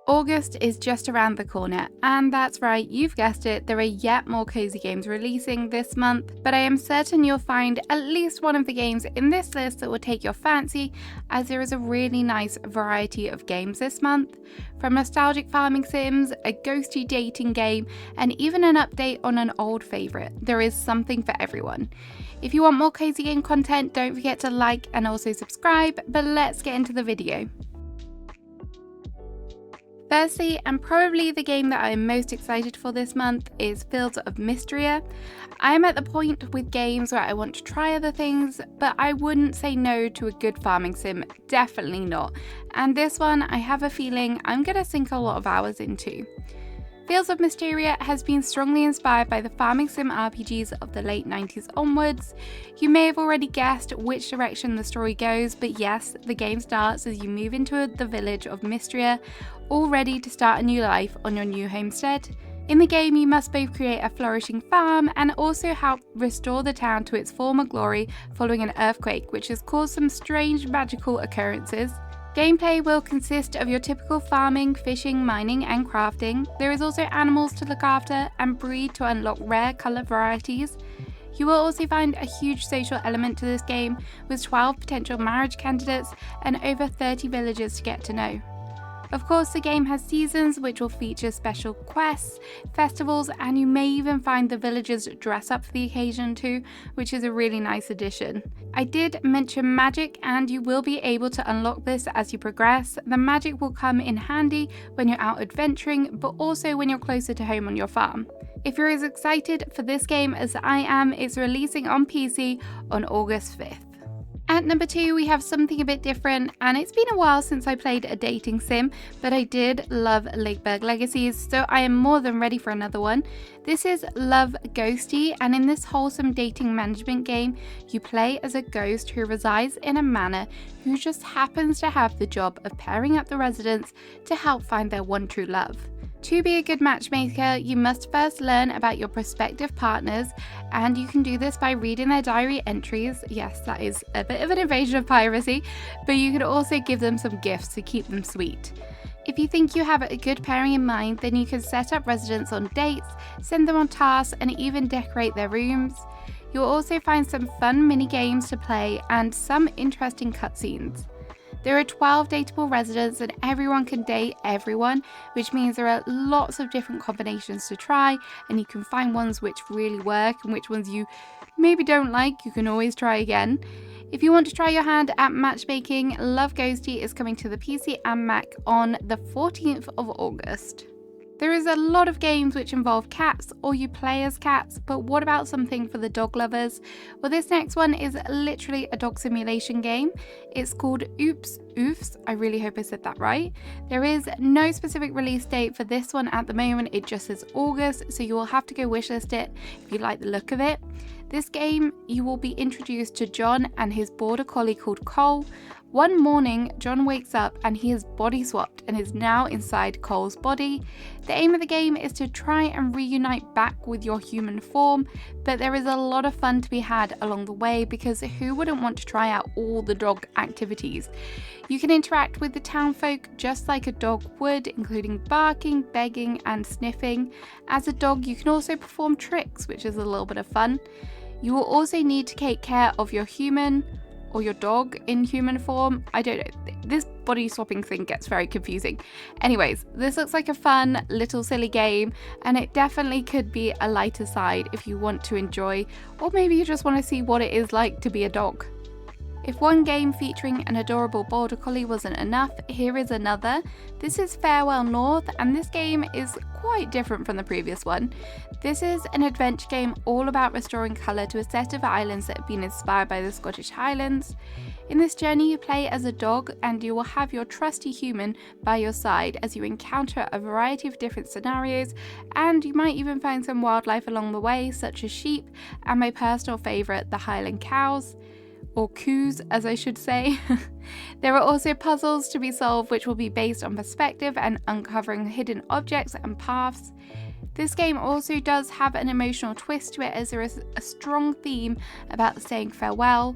August is just around the corner, and that's right, you've guessed it, there are yet more cozy games releasing this month, but I am certain you'll find at least one of the games in this list that will take your fancy, as there is a really nice variety of games this month. From nostalgic farming sims, a ghosty dating game, and even an update on an old favourite, there is something for everyone. If you want more cozy game content, don't forget to like and also subscribe, but let's get into the video. Firstly, and probably the game that I am most excited for this month, is Fields of Mysteria. I am at the point with games where I want to try other things, but I wouldn't say no to a good farming sim, definitely not. And this one, I have a feeling I'm going to sink a lot of hours into. Fields of Mysteria has been strongly inspired by the farming sim RPGs of the late 90s onwards. You may have already guessed which direction the story goes, but yes, the game starts as you move into the village of Mystria, all ready to start a new life on your new homestead. In the game, you must both create a flourishing farm and also help restore the town to its former glory following an earthquake, which has caused some strange magical occurrences. Gameplay will consist of your typical farming, fishing, mining and crafting. There is also animals to look after and breed to unlock rare colour varieties. You will also find a huge social element to this game, with 12 potential marriage candidates and over 30 villagers to get to know. Of course, the game has seasons which will feature special quests, festivals, and you may even find the villagers dress up for the occasion too, which is a really nice addition. I did mention magic, and you will be able to unlock this as you progress. The magic will come in handy when you're out adventuring, but also when you're closer to home on your farm. If you're as excited for this game as I am, it's releasing on PC on August 5th. At number 2, we have something a bit different, and it's been a while since I played a dating sim, but I did love Lakeburg Legacies, so I am more than ready for another one. This is Love Ghosty, and in this wholesome dating management game, you play as a ghost who resides in a manor who just happens to have the job of pairing up the residents to help find their one true love. To be a good matchmaker, you must first learn about your prospective partners, and you can do this by reading their diary entries. Yes, that is a bit of an invasion of privacy, but you can also give them some gifts to keep them sweet. If you think you have a good pairing in mind, then you can set up residents on dates, send them on tasks, and even decorate their rooms. You'll also find some fun mini games to play and some interesting cutscenes. There are 12 dateable residents and everyone can date everyone, which means there are lots of different combinations to try, and you can find ones which really work and which ones you maybe don't like, you can always try again. If you want to try your hand at matchmaking, Love Ghosty is coming to the PC and Mac on the 14th of August. There is a lot of games which involve cats or you play as cats, but what about something for the dog lovers? Well, this next one is literally a dog simulation game. It's called Oops Oofs. I really hope I said that right. There is no specific release date for this one at the moment, it just says August, so you will have to go wishlist it if you like the look of it. This game, you will be introduced to John and his border collie called Cole. One morning, John wakes up and he is body swapped and is now inside Cole's body. The aim of the game is to try and reunite back with your human form, but there is a lot of fun to be had along the way because who wouldn't want to try out all the dog activities? You can interact with the town folk just like a dog would, including barking, begging, and sniffing. As a dog, you can also perform tricks, which is a little bit of fun. You will also need to take care of your human or your dog in human form. I don't know, this body swapping thing gets very confusing. Anyways, this looks like a fun little silly game, and it definitely could be a lighter side if you want to enjoy, or maybe you just want to see what it is like to be a dog. If one game featuring an adorable border collie wasn't enough, here is another. This is Farewell North, and this game is quite different from the previous one. This is an adventure game all about restoring colour to a set of islands that have been inspired by the Scottish Highlands. In this journey, you play as a dog and you will have your trusty human by your side as you encounter a variety of different scenarios, and you might even find some wildlife along the way, such as sheep and my personal favourite, the Highland cows. Or coos, as I should say. There are also puzzles to be solved which will be based on perspective and uncovering hidden objects and paths. This game also does have an emotional twist to it, as there is a strong theme about saying farewell.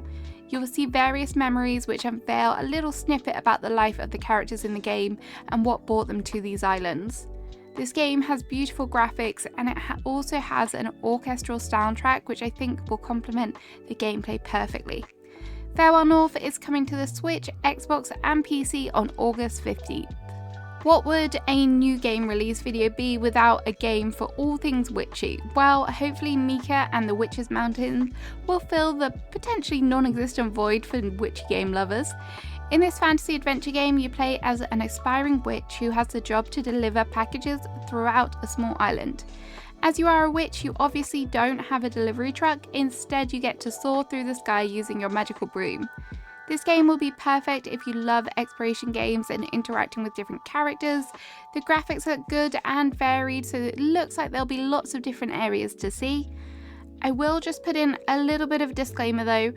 You will see various memories which unveil a little snippet about the life of the characters in the game and what brought them to these islands. This game has beautiful graphics, and it also has an orchestral soundtrack which I think will complement the gameplay perfectly. Farewell North is coming to the Switch, Xbox and PC on August 15th. What would a new game release video be without a game for all things witchy? Well, hopefully Mika and the Witch's Mountain will fill the potentially non-existent void for witchy game lovers. In this fantasy adventure game, you play as an aspiring witch who has the job to deliver packages throughout a small island. As you are a witch, you obviously don't have a delivery truck, instead you get to soar through the sky using your magical broom. This game will be perfect if you love exploration games and interacting with different characters. The graphics are good and varied, so it looks like there'll be lots of different areas to see. I will just put in a little bit of a disclaimer though.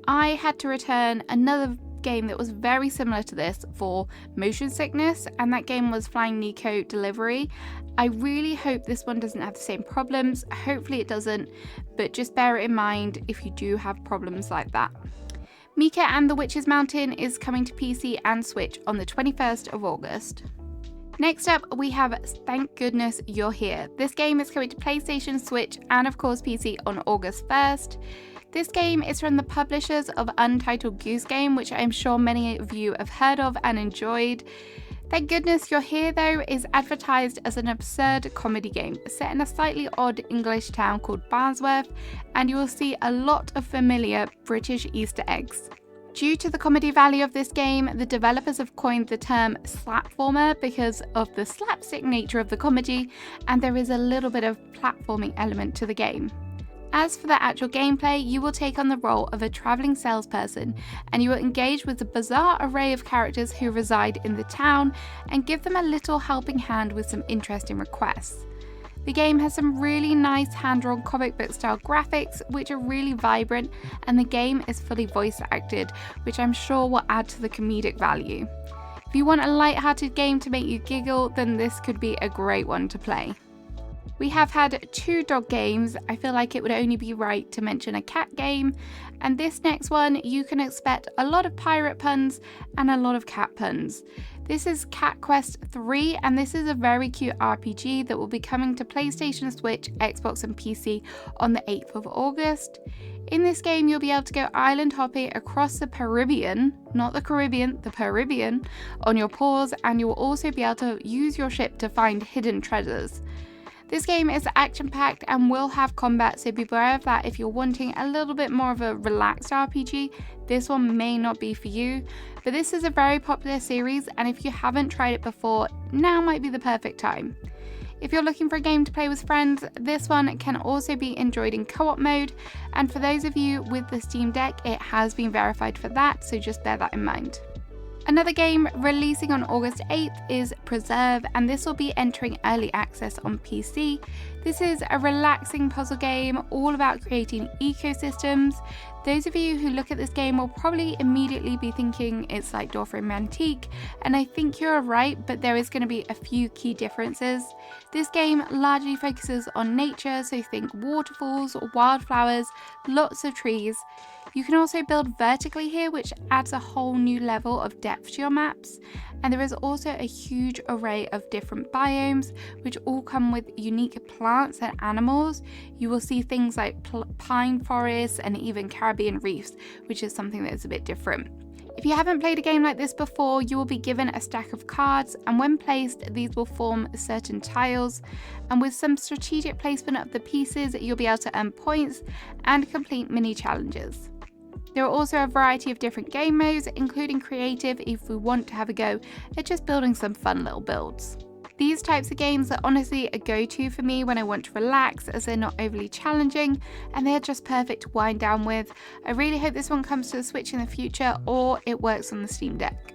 I had to return another game that was very similar to this for motion sickness, and that game was Flying Nico Delivery. I really hope this one doesn't have the same problems. Hopefully it doesn't, but just bear it in mind if you do have problems like that. Mika and the Witch's Mountain is coming to PC and Switch on the 21st of August. Next up, we have Thank Goodness You're Here. This game is coming to PlayStation, Switch, and of course PC on August 1st. This game is from the publishers of Untitled Goose Game, which I'm sure many of you have heard of and enjoyed. Thank Goodness You're Here though is advertised as an absurd comedy game set in a slightly odd English town called Barnsworth, and you will see a lot of familiar British Easter eggs. Due to the comedy value of this game, the developers have coined the term slapformer because of the slapstick nature of the comedy, and there is a little bit of platforming element to the game. As for the actual gameplay, you will take on the role of a travelling salesperson, and you will engage with the bizarre array of characters who reside in the town and give them a little helping hand with some interesting requests. The game has some really nice hand-drawn comic book style graphics which are really vibrant, and the game is fully voice acted, which I'm sure will add to the comedic value. If you want a light-hearted game to make you giggle, then this could be a great one to play. We have had 2 dog games. I feel like it would only be right to mention a cat game, and this next one you can expect a lot of pirate puns and a lot of cat puns. This is Cat Quest 3, and this is a very cute RPG that will be coming to PlayStation, Switch, Xbox and PC on the 8th of August. In this game you'll be able to go island hopping across the Caribbean, not the Caribbean, the Caribbean, on your paws, and you will also be able to use your ship to find hidden treasures. This game is action-packed and will have combat, so be aware of that if you're wanting a little bit more of a relaxed RPG. This one may not be for you, but this is a very popular series, and if you haven't tried it before, now might be the perfect time. If you're looking for a game to play with friends, this one can also be enjoyed in co-op mode, and for those of you with the Steam Deck, it has been verified for that, so just bear that in mind. Another game releasing on August 8th is Preserve, and this will be entering early access on PC. This is a relaxing puzzle game all about creating ecosystems. Those of you who look at this game will probably immediately be thinking it's like Dorframe Antique, and I think you're right, but there is going to be a few key differences. This game largely focuses on nature, so think waterfalls, wildflowers, lots of trees. You can also build vertically here, which adds a whole new level of depth to your maps, and there is also a huge array of different biomes which all come with unique plants and animals. You will see things like pine forests and even Caribbean reefs, which is something that is a bit different. If you haven't played a game like this before, you will be given a stack of cards, and when placed, these will form certain tiles, and with some strategic placement of the pieces, you'll be able to earn points and complete mini challenges. There are also a variety of different game modes, including creative if we want to have a go at just building some fun little builds. These types of games are honestly a go-to for me when I want to relax, as they're not overly challenging and they're just perfect to wind down with. I really hope this one comes to the Switch in the future, or it works on the Steam Deck.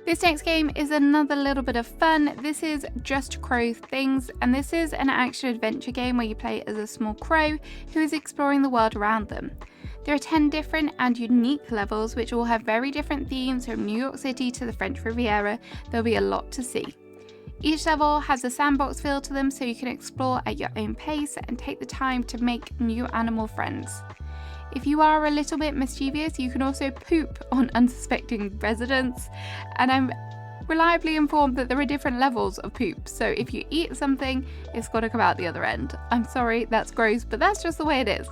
This next game is another little bit of fun. This is Just Crow Things, and this is an action-adventure game where you play as a small crow who is exploring the world around them. There are 10 different and unique levels which all have very different themes, from New York City to the French Riviera. There'll be a lot to see. Each level has a sandbox feel to them, so you can explore at your own pace and take the time to make new animal friends. If you are a little bit mischievous, you can also poop on unsuspecting residents, and I'm reliably informed that there are different levels of poop, so if you eat something, it's got to come out the other end. I'm sorry, that's gross, but that's just the way it is.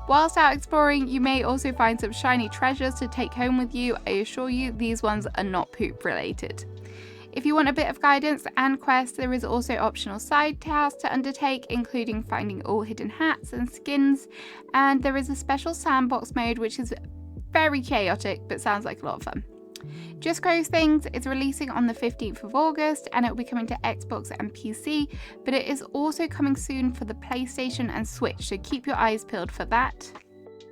Whilst out exploring, you may also find some shiny treasures to take home with you. I assure you, these ones are not poop related. If you want a bit of guidance and quests, there is also optional side tasks to undertake, including finding all hidden hats and skins, and there is a special sandbox mode which is very chaotic but sounds like a lot of fun. Just Crows Things is releasing on the 15th of August and it will be coming to Xbox and PC, but it is also coming soon for the PlayStation and Switch, so keep your eyes peeled for that.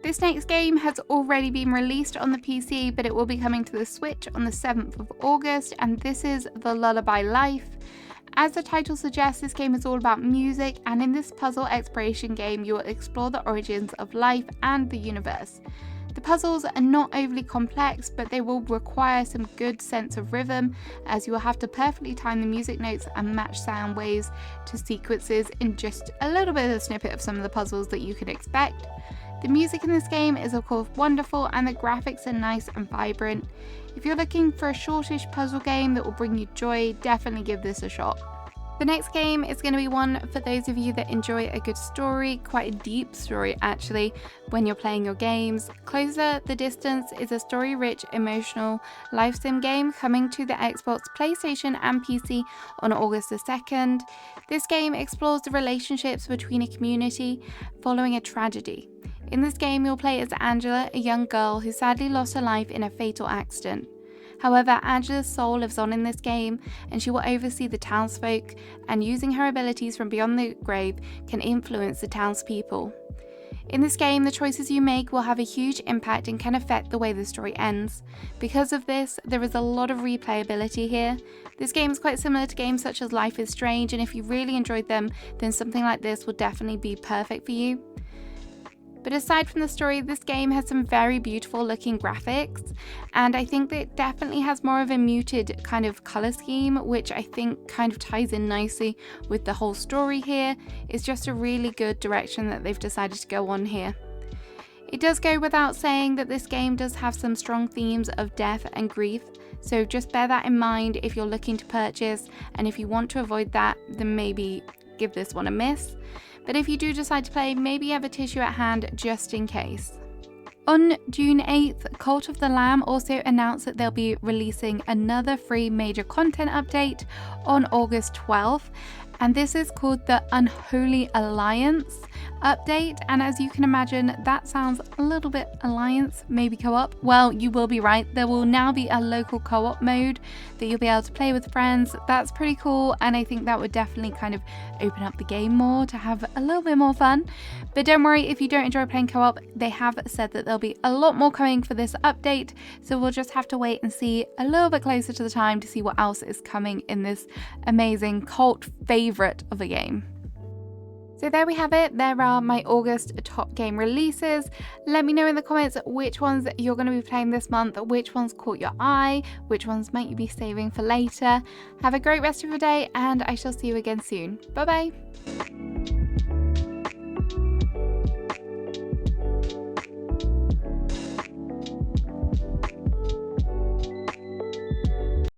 This next game has already been released on the PC, but it will be coming to the Switch on the 7th of August, and this is The Lullaby Life. As the title suggests, this game is all about music, and in this puzzle exploration game you will explore the origins of life and the universe. The puzzles are not overly complex, but they will require some good sense of rhythm, as you will have to perfectly time the music notes and match sound waves to sequences in just a little bit of a snippet of some of the puzzles that you can expect. The music in this game is of course wonderful and the graphics are nice and vibrant. If you're looking for a shortish puzzle game that will bring you joy, definitely give this a shot. The next game is going to be one for those of you that enjoy a good story, quite a deep story actually, when you're playing your games. Closer the Distance is a story-rich, emotional life sim game coming to the Xbox, PlayStation and PC on August the 2nd. This game explores the relationships between a community following a tragedy. In this game, you'll play as Angela, a young girl who sadly lost her life in a fatal accident. However, Angela's soul lives on in this game, and she will oversee the townsfolk, and using her abilities from beyond the grave, can influence the townspeople. In this game, the choices you make will have a huge impact and can affect the way the story ends. Because of this, there is a lot of replayability here. This game is quite similar to games such as Life is Strange, and if you really enjoyed them, then something like this will definitely be perfect for you. But aside from the story, this game has some very beautiful looking graphics, and I think that it definitely has more of a muted kind of colour scheme, which I think kind of ties in nicely with the whole story here. It's just a really good direction that they've decided to go on here. It does go without saying that this game does have some strong themes of death and grief, so just bear that in mind if you're looking to purchase, and if you want to avoid that, then maybe give this one a miss. But if you do decide to play, maybe have a tissue at hand just in case. On June 8th, Cult of the Lamb also announced that they'll be releasing another free major content update on August 12th, and this is called the Unholy Alliance update, and as you can imagine, that sounds a little bit alliance, maybe co-op. Well, you will be right, there will now be a local co-op mode that you'll be able to play with friends. That's pretty cool, and I think that would definitely kind of open up the game more to have a little bit more fun. But don't worry, if you don't enjoy playing co-op, they have said that there'll be a lot more coming for this update, so we'll just have to wait and see a little bit closer to the time to see what else is coming in this amazing cult favourite of a game. So there we have it, there are my August top game releases. Let me know in the comments which ones you're going to be playing this month, which ones caught your eye, which ones might you be saving for later. Have a great rest of your day, and I shall see you again soon. Bye bye!